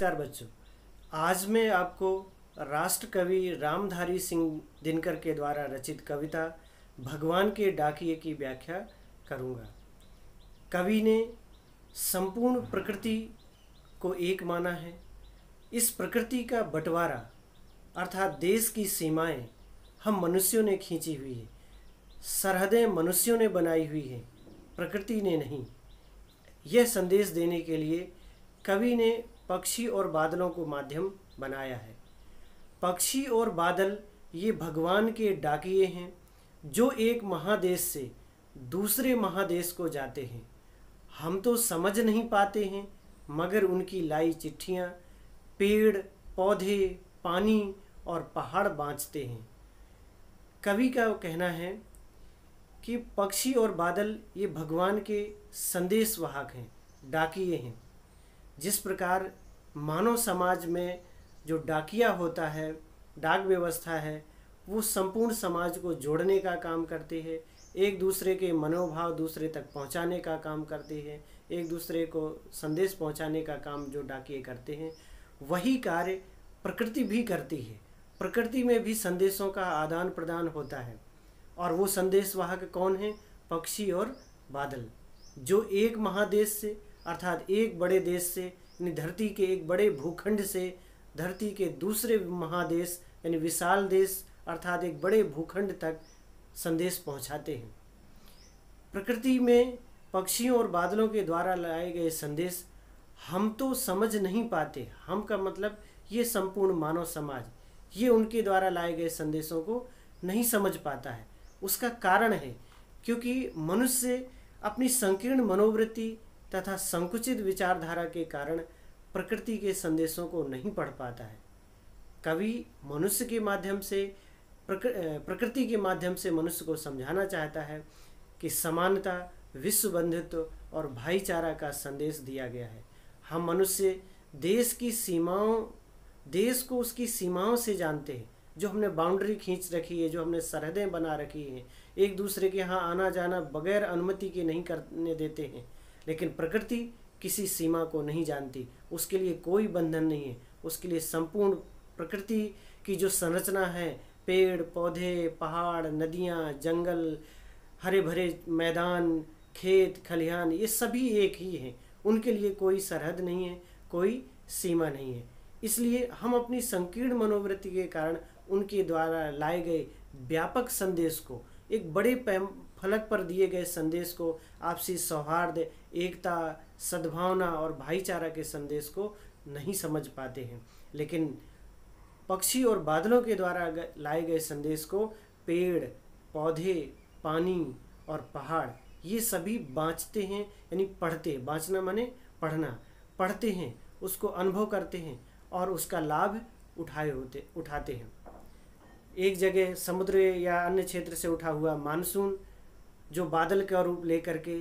नमस्कार बच्चों। आज मैं आपको राष्ट्र कवि रामधारी सिंह दिनकर के द्वारा रचित कविता भगवान के डाकिये की व्याख्या करूँगा। कवि ने संपूर्ण प्रकृति को एक माना है। इस प्रकृति का बंटवारा अर्थात देश की सीमाएं हम मनुष्यों ने खींची हुई है। सरहदें मनुष्यों ने बनाई हुई है, प्रकृति ने नहीं। यह संदेश देने के लिए कवि ने पक्षी और बादलों को माध्यम बनाया है। पक्षी और बादल ये भगवान के डाकिये हैं जो एक महादेश से दूसरे महादेश को जाते हैं। हम तो समझ नहीं पाते हैं, मगर उनकी लाई चिट्ठियाँ पेड़ पौधे पानी और पहाड़ बाँचते हैं। कवि का कहना है कि पक्षी और बादल ये भगवान के संदेश वाहक हैं, डाकिये हैं। जिस प्रकार मानव समाज में जो डाकिया होता है, डाक व्यवस्था है, वो संपूर्ण समाज को जोड़ने का काम करते हैं, एक दूसरे के मनोभाव दूसरे तक पहुंचाने का काम करते हैं, एक दूसरे को संदेश पहुंचाने का काम जो डाकिये करते हैं, वही कार्य प्रकृति भी करती है। प्रकृति में भी संदेशों का आदान प्रदान होता है और वो संदेश वाहक कौन है? पक्षी और बादल, जो एक महादेश से अर्थात एक बड़े देश से यानी धरती के एक बड़े भूखंड से धरती के दूसरे महादेश यानी विशाल देश अर्थात एक बड़े भूखंड तक संदेश पहुंचाते हैं। प्रकृति में पक्षियों और बादलों के द्वारा लाए गए संदेश हम तो समझ नहीं पाते। हम का मतलब ये संपूर्ण मानव समाज ये उनके द्वारा लाए गए संदेशों को नहीं समझ पाता है। उसका कारण है क्योंकि मनुष्य अपनी संकीर्ण मनोवृत्ति तथा संकुचित विचारधारा के कारण प्रकृति के संदेशों को नहीं पढ़ पाता है। कवि मनुष्य के माध्यम से प्रकृति के माध्यम से मनुष्य को समझाना चाहता है कि समानता, विश्व बंधुत्व और भाईचारा का संदेश दिया गया है। हम मनुष्य देश को उसकी सीमाओं से जानते हैं, जो हमने बाउंड्री खींच रखी है, जो हमने सरहदें बना रखी हैं, एक दूसरे के यहाँ आना जाना बगैर अनुमति के नहीं करने देते हैं। लेकिन प्रकृति किसी सीमा को नहीं जानती, उसके लिए कोई बंधन नहीं है। उसके लिए संपूर्ण प्रकृति की जो संरचना है, पेड़ पौधे पहाड़ नदियाँ जंगल हरे भरे मैदान खेत खलिहान, ये सभी एक ही हैं। उनके लिए कोई सरहद नहीं है, कोई सीमा नहीं है। इसलिए हम अपनी संकीर्ण मनोवृत्ति के कारण उनके द्वारा लाए गए व्यापक संदेश को, एक बड़े फलक पर दिए गए संदेश को, आपसी सौहार्द, एकता, सद्भावना और भाईचारा के संदेश को नहीं समझ पाते हैं। लेकिन पक्षी और बादलों के द्वारा लाए गए संदेश को पेड़ पौधे पानी और पहाड़ ये सभी बाँचते हैं, यानी पढ़ते। बाँचना माने पढ़ना, पढ़ते हैं, उसको अनुभव करते हैं और उसका लाभ उठाते हैं। एक जगह समुद्र या अन्य क्षेत्र से उठा हुआ मानसून जो बादल का रूप लेकर के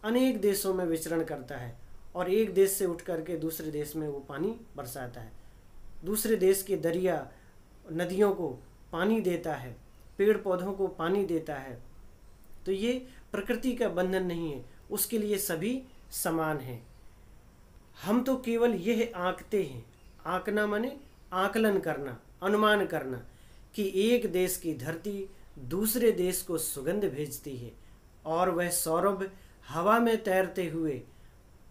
अनेक देशों में विचरण करता है और एक देश से उठ करके दूसरे देश में वो पानी बरसाता है, दूसरे देश के दरिया नदियों को पानी देता है, पेड़ पौधों को पानी देता है। तो ये प्रकृति का बंधन नहीं है, उसके लिए सभी समान हैं। हम तो केवल यह आंकते हैं। आंकना माने आकलन करना, अनुमान करना कि एक देश की धरती दूसरे देश को सुगंध भेजती है और वह सौरभ हवा में तैरते हुए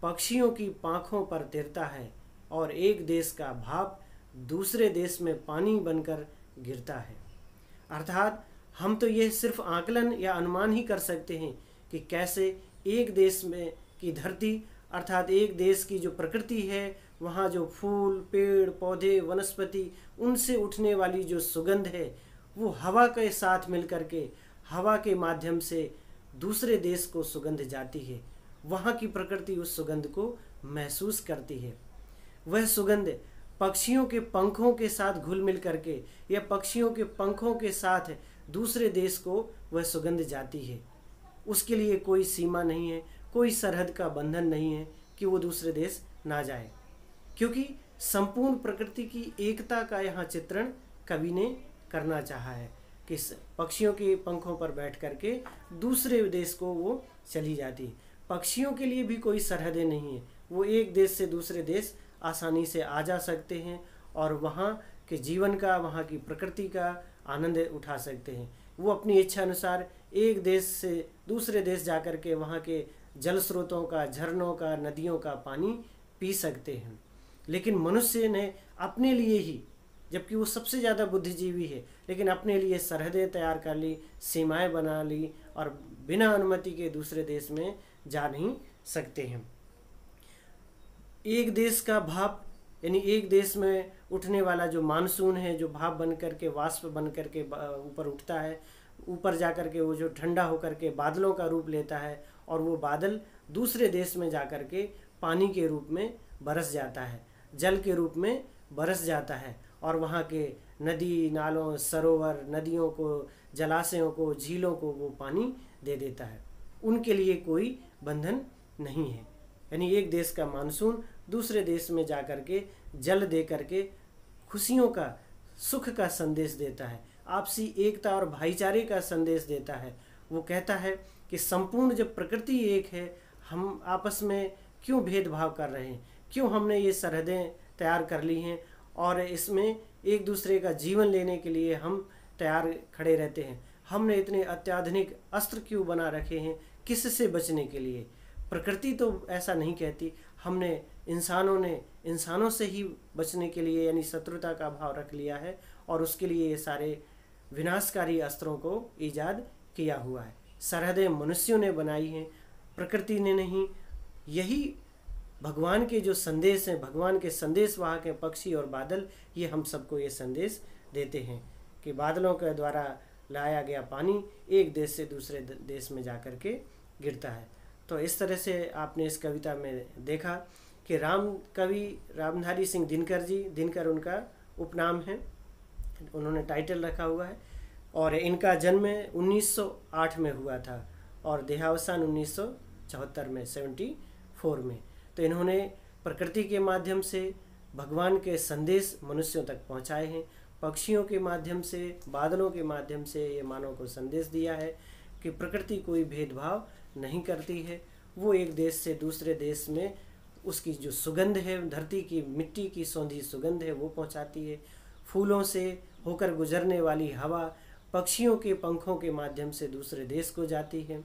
पक्षियों की पाँखों पर तिरता है और एक देश का भाप दूसरे देश में पानी बनकर गिरता है। अर्थात हम तो यह सिर्फ आकलन या अनुमान ही कर सकते हैं कि कैसे एक देश में की धरती अर्थात एक देश की जो प्रकृति है, वहाँ जो फूल पेड़ पौधे वनस्पति उनसे उठने वाली जो सुगंध है वो हवा के साथ मिलकर के हवा के माध्यम से दूसरे देश को सुगंध जाती है। वहाँ की प्रकृति उस सुगंध को महसूस करती है। वह सुगंध पक्षियों के पंखों के साथ घुल मिल करके या पक्षियों के पंखों के साथ दूसरे देश को वह सुगंध जाती है। उसके लिए कोई सीमा नहीं है, कोई सरहद का बंधन नहीं है कि वो दूसरे देश ना जाए, क्योंकि संपूर्ण प्रकृति की एकता का यहाँ चित्रण कवि ने करना चाहा है कि पक्षियों के पंखों पर बैठ करके दूसरे देश को वो चली जाती है। पक्षियों के लिए भी कोई सरहदें नहीं है, वो एक देश से दूसरे देश आसानी से आ जा सकते हैं और वहाँ के जीवन का, वहाँ की प्रकृति का आनंद उठा सकते हैं। वो अपनी इच्छा अनुसार एक देश से दूसरे देश जाकर के वहाँ के जल स्रोतों का, झरनों का, नदियों का पानी पी सकते हैं। लेकिन मनुष्य ने अपने लिए ही, जबकि वो सबसे ज़्यादा बुद्धिजीवी है, लेकिन अपने लिए सरहदें तैयार कर ली, सीमाएं बना ली और बिना अनुमति के दूसरे देश में जा नहीं सकते हैं। एक देश का भाप, यानी एक देश में उठने वाला जो मानसून है, जो भाप बन करके, वाष्प बन करके ऊपर उठता है, ऊपर जा कर के वो जो ठंडा होकर के बादलों का रूप लेता है और वो बादल दूसरे देश में जा कर के पानी के रूप में बरस जाता है, जल के रूप में बरस जाता है और वहाँ के नदी नालों, सरोवर, नदियों को, जलाशयों को, झीलों को वो पानी दे देता है। उनके लिए कोई बंधन नहीं है। यानी एक देश का मानसून दूसरे देश में जा कर के जल दे करके खुशियों का, सुख का संदेश देता है, आपसी एकता और भाईचारे का संदेश देता है। वो कहता है कि संपूर्ण जब प्रकृति एक है, हम आपस में क्यों भेदभाव कर रहे हैं, क्यों हमने ये सरहदें तैयार कर ली हैं और इसमें एक दूसरे का जीवन लेने के लिए हम तैयार खड़े रहते हैं। हमने इतने अत्याधुनिक अस्त्र क्यों बना रखे हैं, किससे बचने के लिए? प्रकृति तो ऐसा नहीं कहती। हमने, इंसानों ने इंसानों से ही बचने के लिए, यानी शत्रुता का भाव रख लिया है और उसके लिए ये सारे विनाशकारी अस्त्रों को ईजाद किया हुआ है। सरहदें मनुष्यों ने बनाई हैं, प्रकृति ने नहीं। यही भगवान के जो संदेश हैं, भगवान के संदेश वाहक हैं पक्षी और बादल, ये हम सबको ये संदेश देते हैं कि बादलों के द्वारा लाया गया पानी एक देश से दूसरे देश में जाकर के गिरता है। तो इस तरह से आपने इस कविता में देखा कि कवि रामधारी सिंह दिनकर जी, दिनकर उनका उपनाम है, उन्होंने टाइटल रखा हुआ है, और इनका जन्म 1908 में हुआ था और देहावसान 1974 में, 74 में। तो इन्होंने प्रकृति के माध्यम से भगवान के संदेश मनुष्यों तक पहुंचाए हैं। पक्षियों के माध्यम से, बादलों के माध्यम से ये मानव को संदेश दिया है कि प्रकृति कोई भेदभाव नहीं करती है। वो एक देश से दूसरे देश में उसकी जो सुगंध है, धरती की मिट्टी की सौंधी सुगंध है, वो पहुंचाती है। फूलों से होकर गुजरने वाली हवा पक्षियों के पंखों के माध्यम से दूसरे देश को जाती है।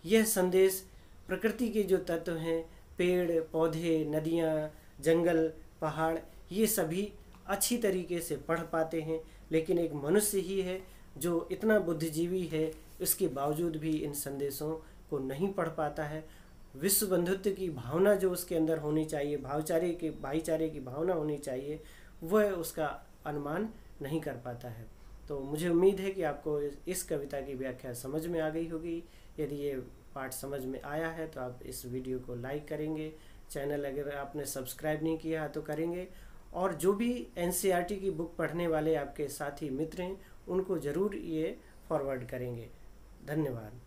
यह संदेश प्रकृति के जो तत्व हैं, पेड़ पौधे, नदियाँ, जंगल, पहाड़, ये सभी अच्छी तरीके से पढ़ पाते हैं। लेकिन एक मनुष्य ही है जो इतना बुद्धिजीवी है, इसके बावजूद भी इन संदेशों को नहीं पढ़ पाता है। विश्व बंधुत्व की भावना जो उसके अंदर होनी चाहिए, भाईचारे की भावना होनी चाहिए, वह उसका अनुमान नहीं कर पाता है। तो मुझे उम्मीद है कि आपको इस कविता की व्याख्या समझ में आ गई होगी। यदि ये पाठ समझ में आया है तो आप इस वीडियो को लाइक करेंगे, चैनल अगर आपने सब्सक्राइब नहीं किया तो करेंगे, और जो भी एनसीईआरटी की बुक पढ़ने वाले आपके साथी मित्र हैं उनको ज़रूर ये फॉरवर्ड करेंगे। धन्यवाद।